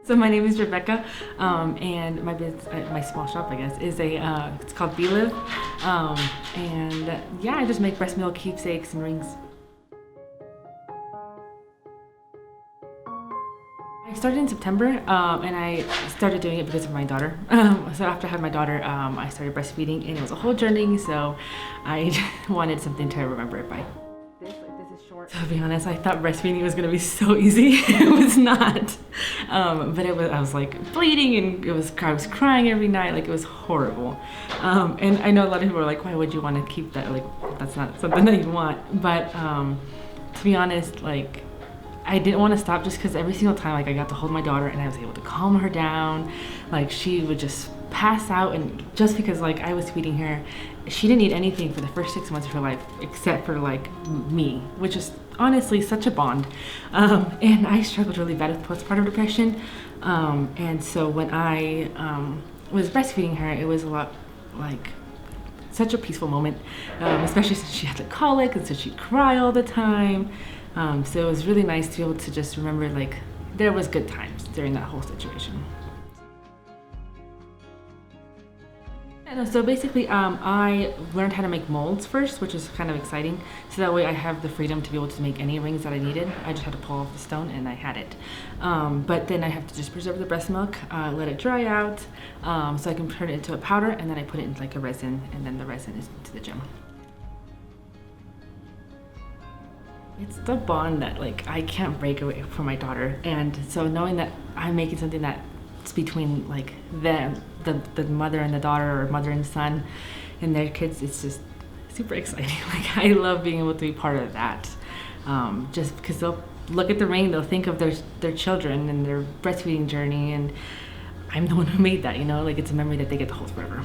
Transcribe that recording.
So my name is Rebecca, and my small shop, I guess, is it's called Belive, and yeah, I just make breast milk keepsakes and rings. I started in September, and I started doing it because of my daughter. So after I had my daughter, I started breastfeeding, and it was a whole journey. So I wanted something to remember it by. This is short. To be honest, I thought breastfeeding was gonna be so easy. It was not. But it was. I was like bleeding, and I was crying every night. Like, it was horrible. And I know a lot of people are like, why would you want to keep that? Like, that's not something that you want. But to be honest, like, I didn't want to stop just because every single time, like, I got to hold my daughter and I was able to calm her down. Like, she would just pass out, and just because, like, I was feeding her, she didn't need anything for the first 6 months of her life except for, like, me, which is honestly such a bond. And I struggled really bad with postpartum depression. And so when I was breastfeeding her, it was a lot, like, such a peaceful moment, especially since she had the colic and so she'd cry all the time. So it was really nice to be able to just remember, like, there was good times during that whole situation. And so basically, I learned how to make molds first, which is kind of exciting. So that way I have the freedom to be able to make any rings that I needed. I just had to pull off the stone and I had it. But then I have to just preserve the breast milk, let it dry out, so I can turn it into a powder, and then I put it into like a resin, and then the resin is into the gem. It's the bond that, like, I can't break away from my daughter, and so knowing that I'm making something that's between, like, the mother and the daughter, or mother and son, and their kids, it's just super exciting. Like, I love being able to be part of that, just because they'll look at the ring, they'll think of their children and their breastfeeding journey, and I'm the one who made that, you know, like, it's a memory that they get to hold forever.